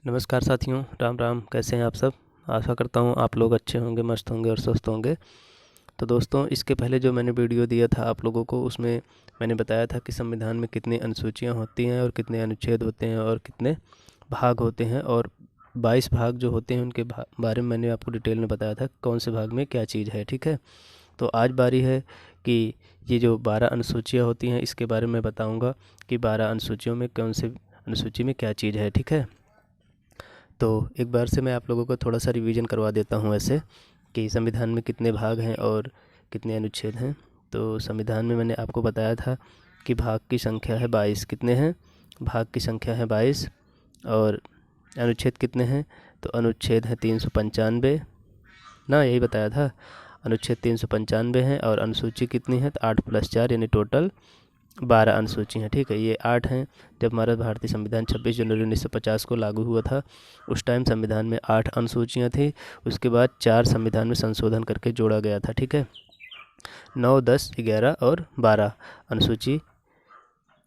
नमस्कार साथियों, राम राम। कैसे हैं आप सब? आशा करता हूँ आप लोग अच्छे होंगे, मस्त होंगे और स्वस्थ होंगे। तो दोस्तों, इसके पहले जो मैंने वीडियो दिया था आप लोगों को, उसमें मैंने बताया था कि संविधान में कितनी अनुसूचियाँ होती हैं और कितने अनुच्छेद होते हैं और कितने भाग होते हैं, और 22 भाग जो होते हैं उनके बारे में मैंने आपको डिटेल में बताया था कौन से भाग में क्या चीज़ है। ठीक है, तो आज बारी है कि ये जो 12 अनुसूचियाँ होती हैं इसके बारे में बताऊँगा कि 12 अनुसूचियों में कौन से अनुसूची में क्या चीज़ है। ठीक है, तो एक बार से मैं आप लोगों को थोड़ा सा रिवीजन करवा देता हूँ ऐसे कि संविधान में कितने भाग हैं और कितने अनुच्छेद हैं। तो संविधान में मैंने आपको बताया था कि भाग की संख्या है 22। कितने हैं? भाग की संख्या है 22। और अनुच्छेद कितने हैं? तो अनुच्छेद है 395 ना, यही बताया था। अनुच्छेद 395 है। और अनुसूची कितनी है? तो 8 + 4 यानी टोटल 12 अनुसूची हैं। ठीक है, ये 8 हैं। जब हमारा भारतीय संविधान 26 जनवरी 1950 को लागू हुआ था, उस टाइम संविधान में 8 अनुसूचियाँ थी। उसके बाद 4 संविधान में संशोधन करके जोड़ा गया था। ठीक है, 9, 10, 11 और 12 अनुसूची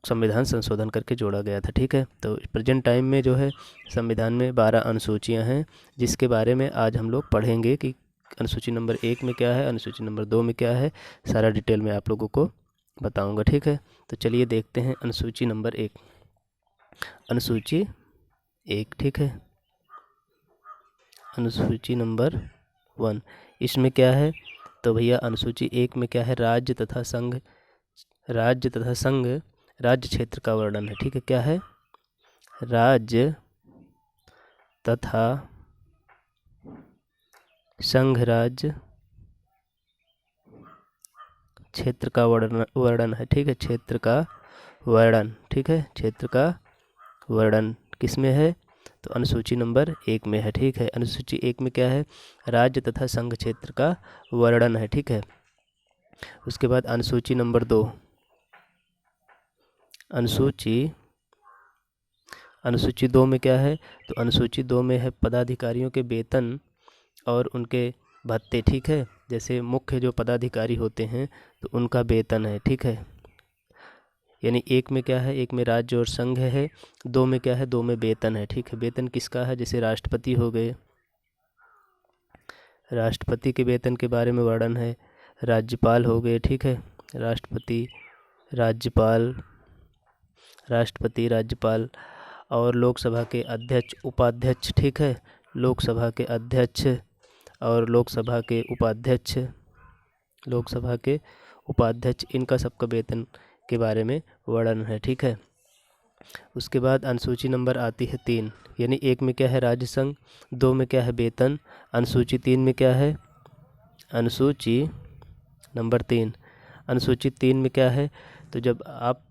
संविधान संशोधन करके जोड़ा गया था। ठीक है, तो प्रेजेंट टाइम में जो है संविधान में 12 अनुसूचियाँ हैं, जिसके बारे में आज हम लोग पढ़ेंगे कि अनुसूची नंबर 1 में क्या है, अनुसूची नंबर 2 में क्या है। सारा डिटेल में आप लोगों को बताऊंगा। ठीक है, तो चलिए देखते हैं अनुसूची नंबर 1। अनुसूची 1, ठीक है। अनुसूची नंबर 1, इसमें क्या है? तो भैया अनुसूची 1 में क्या है? राज्य तथा संघ राज्य क्षेत्र का वर्णन है। ठीक है, क्या है? राज्य तथा संघ राज्य क्षेत्र का वर्णन है। ठीक है, क्षेत्र का वर्णन। ठीक है, क्षेत्र का वर्णन किस में है? तो अनुसूची नंबर 1 में है। ठीक है, अनुसूची 1 में क्या है? राज्य तथा संघ क्षेत्र का वर्णन है। ठीक है, उसके बाद अनुसूची नंबर 2। अनुसूची 2 में क्या है? तो अनुसूची 2 में है पदाधिकारियों के वेतन और उनके भत्ते। ठीक है, जैसे मुख्य जो पदाधिकारी होते हैं तो उनका वेतन है। ठीक है, यानी 1 में क्या है? 1 में राज्य और संघ है। 2 में क्या है? 2 में वेतन है। ठीक है, वेतन किसका है? जैसे राष्ट्रपति हो गए, राष्ट्रपति के वेतन के बारे में वर्णन है। राज्यपाल हो गए। ठीक है, राष्ट्रपति, राज्यपाल और लोकसभा के अध्यक्ष, उपाध्यक्ष। ठीक है, लोकसभा के अध्यक्ष और लोकसभा के उपाध्यक्ष इनका सबका वेतन के बारे में वर्णन है। ठीक है, उसके बाद अनुसूची नंबर आती है 3, यानी 1 में क्या है? राज्य संघ, 2 में क्या है? वेतन। अनुसूची 3 में क्या है? अनुसूची नंबर 3, अनुसूची 3 में क्या है? तो जब आप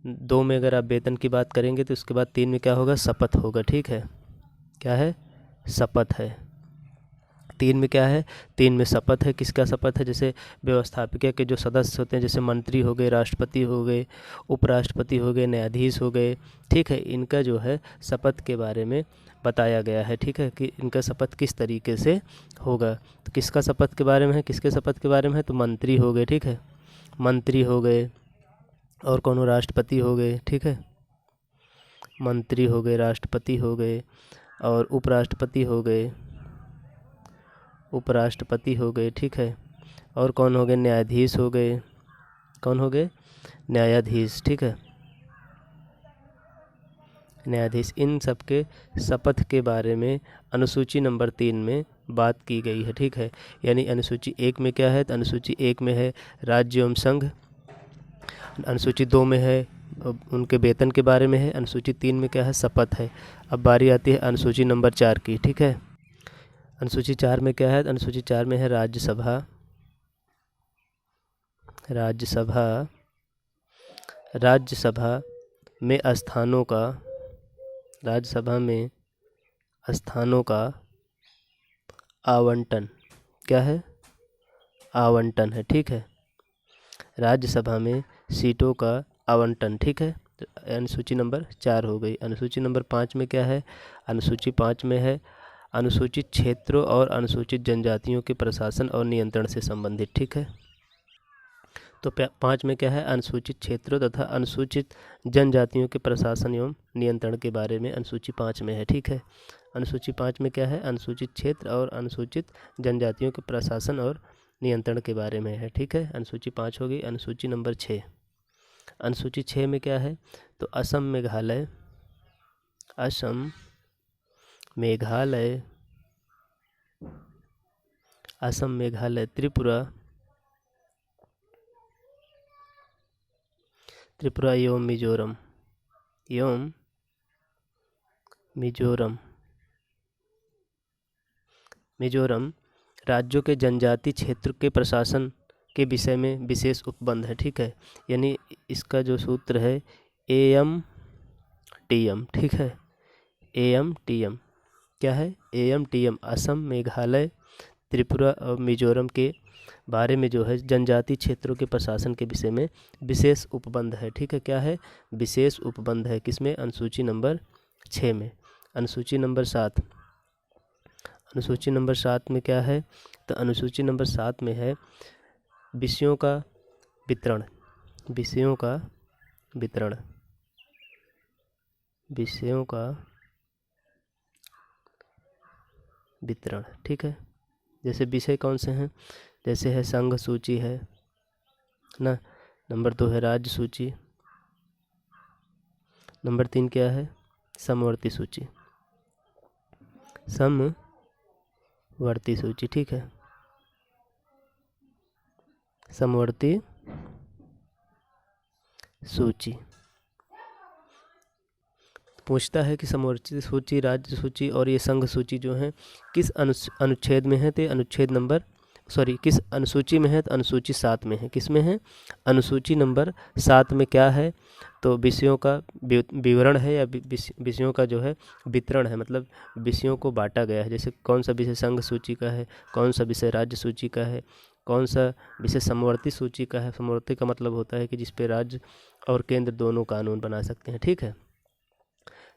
2 में अगर आप वेतन की बात करेंगे तो उसके बाद 3 में क्या होगा? शपथ होगा। ठीक है, क्या है? शपथ है। 3 में क्या है? 3 में शपथ है। किसका शपथ है? जैसे व्यवस्थापिका के जो सदस्य होते हैं, जैसे मंत्री हो गए, राष्ट्रपति हो गए, उपराष्ट्रपति हो गए, न्यायाधीश हो गए। ठीक है, इनका जो है शपथ के बारे में बताया गया है। ठीक है, कि इनका शपथ किस तरीके से होगा। तो किसका शपथ के बारे में है? किसके शपथ के बारे में है? तो मंत्री हो गए। ठीक है, मंत्री हो गए। और कौन? राष्ट्रपति हो गए। ठीक है, मंत्री हो गए, राष्ट्रपति हो गए और उपराष्ट्रपति हो गए। ठीक है, और कौन हो गए? न्यायाधीश हो गए। कौन हो गए? न्यायाधीश। ठीक है, न्यायाधीश। इन सब के शपथ के बारे में अनुसूची नंबर 3 में बात की गई है। ठीक है, यानी अनुसूची 1 में क्या है? तो अनुसूची 1 में है राज्य एवं संघ। अनुसूची 2 में है उनके वेतन के बारे में है। अनुसूची 3 में क्या है? शपथ है। अब बारी आती है अनुसूची नंबर 4 की। ठीक है, अनुसूची 4 में क्या है? अनुसूची 4 में है राज्यसभा में स्थानों का आवंटन। क्या है? आवंटन है। ठीक है, राज्यसभा में सीटों का आवंटन। ठीक है, तो अनुसूची नंबर 4 हो गई। अनुसूची नंबर 5 में क्या है? अनुसूची 5 में है अनुसूचित क्षेत्रों और अनुसूचित जनजातियों के प्रशासन और नियंत्रण से संबंधित। ठीक है, तो 5 में क्या है, अनुसूचित क्षेत्रों तथा अनुसूचित जनजातियों के प्रशासन एवं नियंत्रण के बारे में अनुसूची 5 में है। ठीक है, अनुसूची 5 में क्या है, अनुसूचित क्षेत्र और अनुसूचित जनजातियों के प्रशासन और नियंत्रण के बारे में है। ठीक है, अनुसूची 5 हो गई। अनुसूची नंबर 6, अनुसूची 6 में क्या है, तो असम मेघालय, असम मेघालय, असम मेघालय, त्रिपुरा, त्रिपुरा एवं मिजोरम, एवं मिजोरम, मिजोरम राज्यों के जनजाति क्षेत्र के प्रशासन के विषय में विशेष उपबंध है। ठीक है, यानी इसका जो सूत्र है AMTM। ठीक है, AMTM क्या है, AMTM असम मेघालय त्रिपुरा और मिजोरम के बारे में जो है जनजाति क्षेत्रों के प्रशासन के विषय में विशेष उपबंध है। ठीक है, क्या है, विशेष उपबंध है, किसमें, अनुसूची नंबर 6 में। अनुसूची नंबर 7, अनुसूची नंबर 7 में क्या है, तो अनुसूची नंबर 7 में है विषयों का वितरण, विषयों का वितरण, विषयों का वितरण। ठीक है, जैसे विषय कौन से हैं, जैसे है संघ सूची है ना, नंबर 2 है राज्य सूची, नंबर 3 क्या है, समवर्ती सूची, समवर्ती सूची। ठीक है, समवर्ती सूची पूछता है कि समवर्ती सूची, राज्य सूची और ये संघ सूची जो है किस अनुच्छेद में है, तो अनुच्छेद नंबर किस अनुसूची में है, तो अनुसूची 7 में है। किस में है, अनुसूची नंबर 7 में क्या है, तो विषयों का विवरण है या विषयों का जो है वितरण है, मतलब विषयों को बांटा गया है। जैसे कौन सा विषय संघ सूची का है, कौन सा विषय राज्य सूची का है, कौन सा विषय समवर्ती सूची का है। समवर्ती का मतलब होता है कि जिस पे राज्य और केंद्र दोनों कानून बना सकते हैं। ठीक है,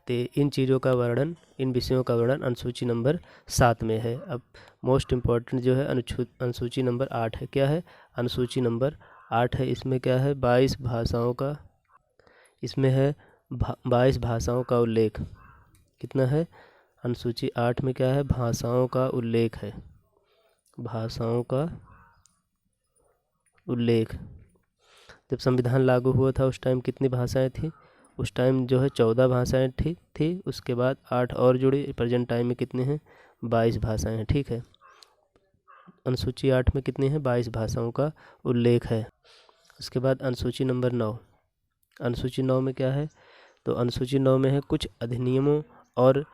तो इन चीज़ों का वर्णन, इन विषयों का वर्णन अनुसूची नंबर 7 में है। अब मोस्ट इम्पॉर्टेंट जो है अनुसूची नंबर 8 है। क्या है, अनुसूची नंबर 8 है, इसमें क्या है, 22 भाषाओं का, इसमें है 22 भाषाओं का उल्लेख। कितना है, अनुसूची 8 में क्या है, भाषाओं का उल्लेख है, भाषाओं का उल्लेख। जब संविधान लागू हुआ था उस टाइम कितनी भाषाएं थी, उस टाइम जो है 14 भाषाएं थी, उसके बाद 8 और जुड़ी, प्रेजेंट टाइम में कितने हैं, 22 भाषाएं हैं। ठीक है, अनुसूची 8 में कितनी है, 22 भाषाओं का उल्लेख है। उसके बाद अनुसूची नंबर 9, अनुसूची 9 में क्या है, तो अनुसूची 9 में है कुछ अधिनियमों और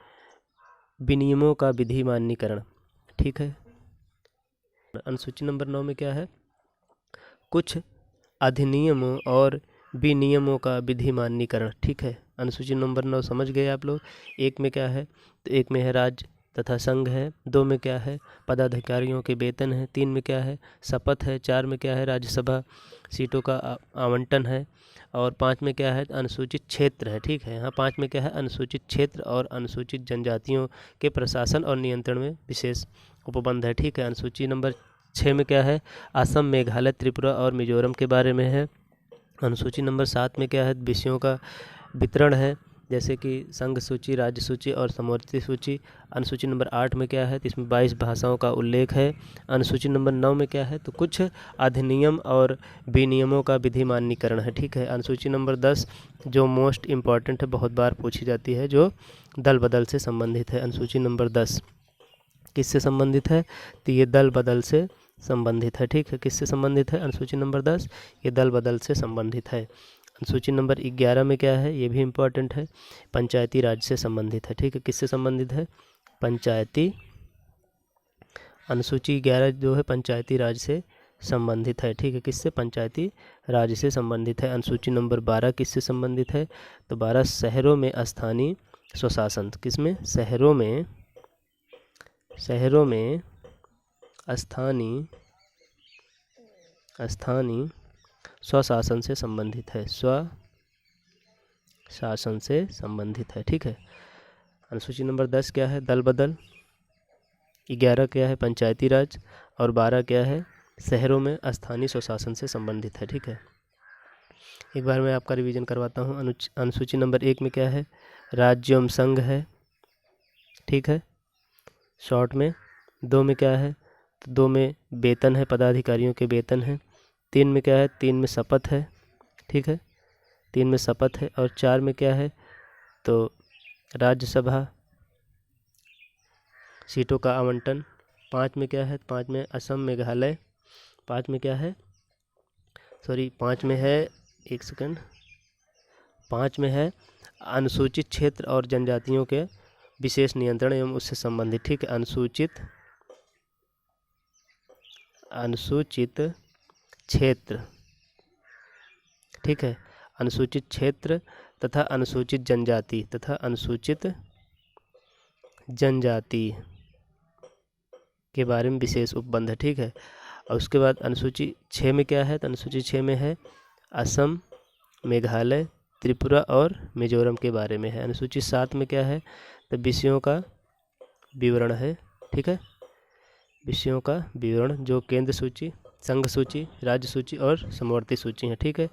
विनियमों का विधि मान्यीकरण। ठीक है, अनुसूची नंबर 9 में क्या है, कुछ अधिनियमों और विनियमों का विधि मान्यीकरण। ठीक है, अनुसूची नंबर 9 समझ गए आप लोग। 1 में क्या है, तो 1 में है राज्य तथा संघ है, 2 में क्या है, पदाधिकारियों के वेतन है, 3 में क्या है, शपथ है, 4 में क्या है, राज्यसभा सीटों का आवंटन है, और 5 में क्या है, अनुसूचित क्षेत्र है। ठीक है, यहाँ 5 में क्या है, अनुसूचित क्षेत्र और अनुसूचित जनजातियों के प्रशासन और नियंत्रण में विशेष उपबंध है। ठीक है, अनुसूची नंबर 6 में क्या है, असम मेघालय त्रिपुरा और मिजोरम के बारे में है। अनुसूची नंबर 7 में क्या है, विषयों का वितरण है, जैसे कि संघ सूची, राज्य सूची और समवर्ती सूची। अनुसूची नंबर 8 में क्या है, तो इसमें 22 भाषाओं का उल्लेख है। अनुसूची नंबर 9 में क्या है, तो कुछ अधिनियम और विनियमों का विधि मान्यीकरण है। ठीक है, अनुसूची नंबर 10 जो मोस्ट इम्पॉर्टेंट है, बहुत बार पूछी जाती है, जो दल बदल से संबंधित है। अनुसूची नंबर 10 किससे संबंधित है, तो ये दल बदल से संबंधित है। ठीक है, किससे संबंधित है, अनुसूची नंबर 10 ये दल बदल से संबंधित है। अनुसूची नंबर 11 में क्या है, ये भी इम्पोर्टेंट है, पंचायती राज से संबंधित है। ठीक है, किससे संबंधित है, पंचायती, अनुसूची 11 जो है पंचायती राज से संबंधित है। ठीक है, किससे, पंचायती राज से संबंधित है। अनुसूची नंबर 12 किससे संबंधित है, तो 12 शहरों में स्थानीय स्वशासन, किसमें, शहरों में स्थानीय स्वशासन से संबंधित है, स्वशासन से संबंधित है। ठीक है, अनुसूची नंबर 10 क्या है, दल बदल, 11 क्या है, पंचायती राज, और 12 क्या है, शहरों में स्थानीय स्वशासन से संबंधित है। ठीक है, एक बार मैं आपका रिवीजन करवाता हूँ। अनुसूची नंबर 1 में क्या है, राज्य एवं संघ है। ठीक है, शॉर्ट में। 2 में क्या है, तो 2 में वेतन है, पदाधिकारियों के वेतन है। 3 में क्या है, 3 में शपथ है। ठीक है, 3 में शपथ है। और 4 में क्या है, तो राज्यसभा सीटों का आवंटन। 5 में क्या है, 5 में असम मेघालय। 5 में क्या है, 5 में है, एक सेकंड, 5 में है अनुसूचित क्षेत्र और जनजातियों के विशेष नियंत्रण एवं उससे संबंधित। ठीक है, अनुसूचित क्षेत्र। ठीक है, अनुसूचित क्षेत्र तथा अनुसूचित जनजाति के बारे में विशेष उपबंध है। ठीक है, और उसके बाद अनुसूची 6 में क्या है, तो अनुसूची 6 में है असम, मेघालय, त्रिपुरा और मिजोरम के बारे में है। अनुसूची 7 में क्या है, तो विषयों का विवरण है। ठीक है, विषयों का विवरण जो केंद्र सूची, संघ सूची, राज्य सूची और समवर्ती सूची है। ठीक है,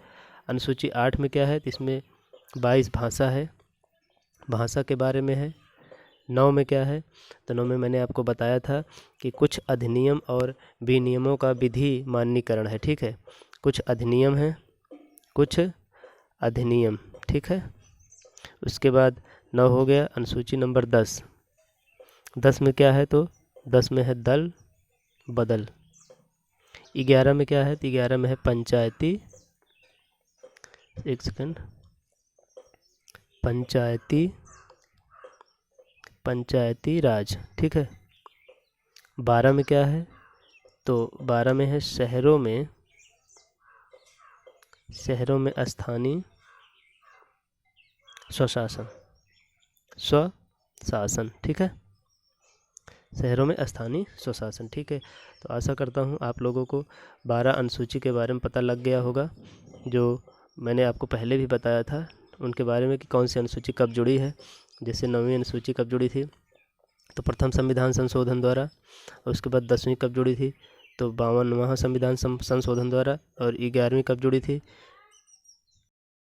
अनुसूची 8 में क्या है, तो इसमें 22 भाषा है, भाषा के बारे में है। 9 में क्या है, तो 9 में मैंने आपको बताया था कि कुछ अधिनियम और विनियमों का विधि मान्यीकरण है। ठीक है, कुछ अधिनियम है, कुछ अधिनियम। ठीक है, उसके बाद 9 हो गया। अनुसूची नंबर 10। 10 में क्या है, तो 10 में है दल बदल। 11 में क्या है, तो 11 में है पंचायती, एक सेकंड, पंचायती राज। ठीक है, 12 में क्या है, तो 12 में है शहरों में स्थानीय स्वशासन। ठीक है, शहरों में स्थानीय स्वशासन। ठीक है, तो आशा करता हूँ आप लोगों को 12 अनुसूची के बारे में पता लग गया होगा, जो मैंने आपको पहले भी बताया था उनके बारे में कि कौन सी अनुसूची कब जुड़ी है। जैसे 9वीं अनुसूची कब जुड़ी थी, तो प्रथम संविधान संशोधन द्वारा। और उसके बाद 10वीं कब जुड़ी थी, तो 52वां संविधान संशोधन द्वारा। और 11वीं कब जुड़ी थी,